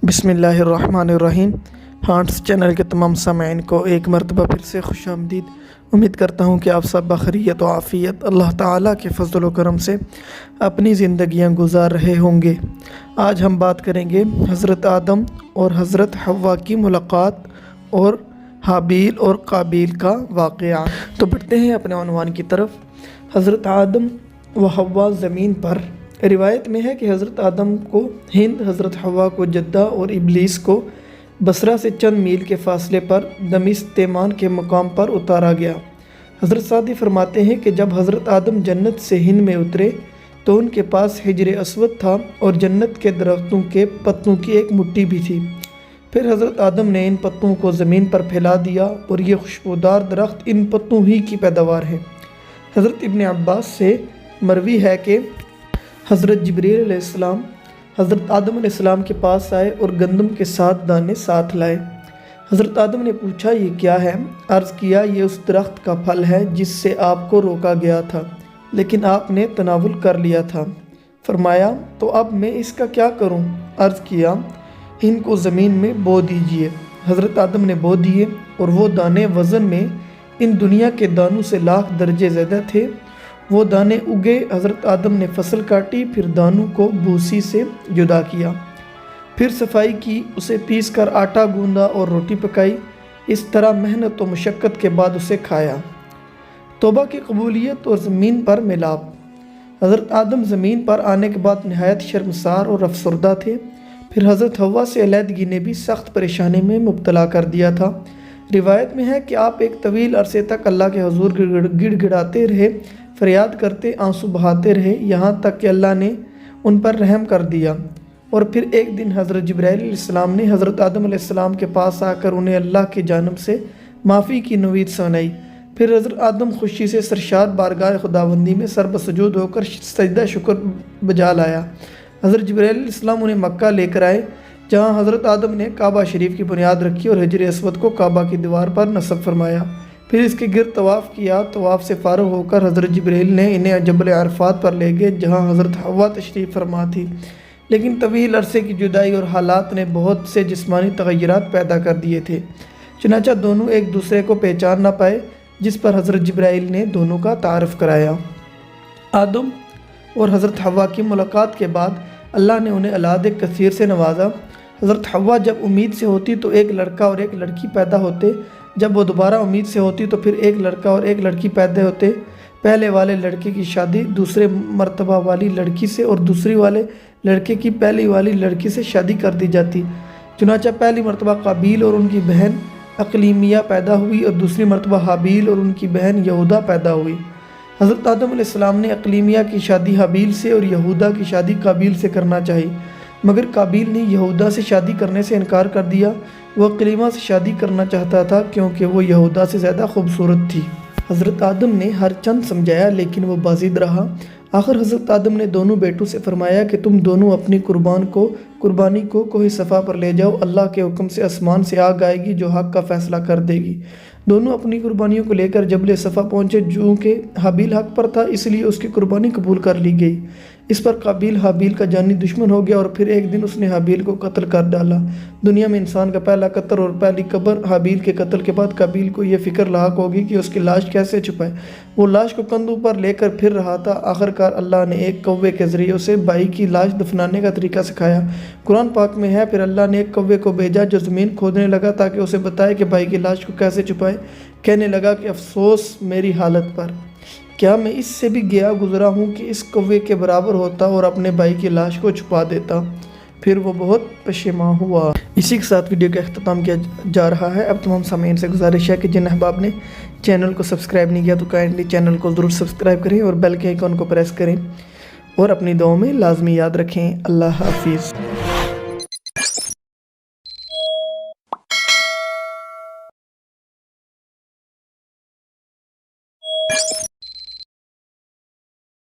بسم اللہ الرحمن الرحیم۔ ہارٹس چینل کے تمام سامعین کو ایک مرتبہ پھر سے خوش آمدید۔ امید کرتا ہوں کہ آپ سب بخیریت و عافیت اللہ تعالیٰ کے فضل و کرم سے اپنی زندگیاں گزار رہے ہوں گے۔ آج ہم بات کریں گے حضرت آدم اور حضرت حوا کی ملاقات اور حابیل اور قابیل کا واقعہ۔ تو بڑھتے ہیں اپنے عنوان کی طرف۔ حضرت آدم و حوا زمین پر۔ روایت میں ہے کہ حضرت آدم کو ہند، حضرت حوا کو جدہ اور ابلیس کو بصرہ سے چند میل کے فاصلے پر دمشق تیمان کے مقام پر اتارا گیا۔ حضرت سعدی فرماتے ہیں کہ جب حضرت آدم جنت سے ہند میں اترے تو ان کے پاس حجر اسود تھا اور جنت کے درختوں کے پتوں کی ایک مٹھی بھی تھی۔ پھر حضرت آدم نے ان پتوں کو زمین پر پھیلا دیا اور یہ خوشبودار درخت ان پتوں ہی کی پیداوار ہے۔ حضرت ابن عباس سے مروی ہے کہ حضرت جبریل علیہ السلام حضرت آدم علیہ السلام کے پاس آئے اور گندم کے 7 دانے ساتھ لائے۔ حضرت آدم نے پوچھا یہ کیا ہے؟ عرض کیا یہ اس درخت کا پھل ہے جس سے آپ کو روکا گیا تھا لیکن آپ نے تناول کر لیا تھا۔ فرمایا تو اب میں اس کا کیا کروں؟ عرض کیا ان کو زمین میں بو دیجئے۔ حضرت آدم نے بو دیے اور وہ دانے وزن میں ان دنیا کے دانوں سے لاکھ درجے زیادہ تھے۔ وہ دانے اگے، حضرت آدم نے فصل کاٹی، پھر دانوں کو بھوسی سے جدا کیا، پھر صفائی کی، اسے پیس کر آٹا گوندا اور روٹی پکائی۔ اس طرح محنت و مشقت کے بعد اسے کھایا۔ توبہ کی قبولیت اور زمین پر ملاپ۔ حضرت آدم زمین پر آنے کے بعد نہایت شرمسار اور افسردہ تھے۔ پھر حضرت حوا سے علیحدگی نے بھی سخت پریشانی میں مبتلا کر دیا تھا۔ روایت میں ہے کہ آپ ایک طویل عرصے تک اللہ کے حضور گڑ گڑاتے رہے، فریاد کرتے، آنسو بہاتے رہے، یہاں تک کہ اللہ نے ان پر رحم کر دیا۔ اور پھر ایک دن حضرت جبرائیل علیہ السلام نے حضرت آدم علیہ السلام کے پاس آ کر انہیں اللہ کی جانب سے معافی کی نوید سنائی۔ پھر حضرت آدم خوشی سے سرشار بارگاہ خداوندی میں سر بسجود ہو کر سجدہ شکر بجا لایا۔ حضرت جبرائیل علیہ السلام انہیں مکہ لے کر آئے جہاں حضرت آدم نے کعبہ شریف کی بنیاد رکھی اور حجر اسود کو کعبہ کی دیوار پر نصب فرمایا۔ پھر اس کے گرد طواف کیا۔ طواف سے فارغ ہو کر حضرت جبرائیل نے انہیں جبل عرفات پر لے گئے جہاں حضرت حوا تشریف فرما تھی، لیکن طویل عرصے کی جدائی اور حالات نے بہت سے جسمانی تغیرات پیدا کر دیے تھے، چنانچہ دونوں ایک دوسرے کو پہچان نہ پائے، جس پر حضرت جبرائیل نے دونوں کا تعارف کرایا۔ آدم اور حضرت حوا کی ملاقات کے بعد اللہ نے انہیں اولاد کثیر سے نوازا۔ حضرت حوا جب امید سے ہوتی تو ایک لڑکا اور ایک لڑکی پیدا ہوتے، جب وہ دوبارہ امید سے ہوتی تو پھر ایک لڑکا اور ایک لڑکی پیدا ہوتے۔ پہلے والے لڑکے کی شادی دوسرے مرتبہ والی لڑکی سے اور دوسری والے لڑکے کی پہلی والی لڑکی سے شادی کر دی جاتی۔ چنانچہ پہلی مرتبہ قابیل اور ان کی بہن اقلیمیہ پیدا ہوئی اور دوسری مرتبہ حابیل اور ان کی بہن یہودا پیدا ہوئی۔ حضرت آدم علیہ السلام نے اقلیمیہ کی شادی حابیل سے اور یہودا کی شادی قابیل سے کرنا چاہی، مگر قابیل نے یہودا سے شادی کرنے سے انکار کر دیا۔ وہ اقلیمہ سے شادی کرنا چاہتا تھا کیونکہ وہ یہودا سے زیادہ خوبصورت تھی۔ حضرت آدم نے ہر چند سمجھایا لیکن وہ بازید رہا۔ آخر حضرت آدم نے دونوں بیٹوں سے فرمایا کہ تم دونوں اپنی قربانی کو کوہ صفا پر لے جاؤ، اللہ کے حکم سے آسمان سے آگ آئے گی جو حق کا فیصلہ کر دے گی۔ دونوں اپنی قربانیوں کو لے کر جبل صفا پہنچے۔ چونکہ حابیل حق پر تھا اس لیے اس کی قربانی قبول کر لی گئی۔ اس پر قابیل حابیل کا جانی دشمن ہو گیا اور پھر ایک دن اس نے حابیل کو قتل کر ڈالا۔ دنیا میں انسان کا پہلا قتل اور پہلی قبر حابیل کے قتل کے بعد قابیل کو یہ فکر لاحق ہوگی کہ اس کی لاش کیسے چھپائے۔ وہ لاش کو کندھوں پر لے کر پھر رہا تھا۔ آخرکار اللہ نے ایک کوے کے ذریعے اسے بھائی کی لاش دفنانے کا طریقہ سکھایا۔ قرآن پاک میں ہے پھر اللہ نے ایک کوے کو بھیجا جو زمین کھودنے لگا تاکہ اسے بتائے کہ بھائی کی لاش کو کیسے چھپائے۔ کہنے لگا کہ افسوس میری حالت پر، کیا میں اس سے بھی گیا گزرا ہوں کہ اس کوے کے برابر ہوتا اور اپنے بھائی کی لاش کو چھپا دیتا۔ پھر وہ بہت پشیمان ہوا۔ اسی کے ساتھ ویڈیو کا اختتام کیا جا رہا ہے۔ اب تمام سامعین سے گزارش ہے کہ جن احباب نے چینل کو سبسکرائب نہیں کیا تو کائنڈلی چینل کو ضرور سبسکرائب کریں اور بیل کے آئیکن کو پریس کریں اور اپنی دعاؤں میں لازمی یاد رکھیں۔ اللہ حافظ۔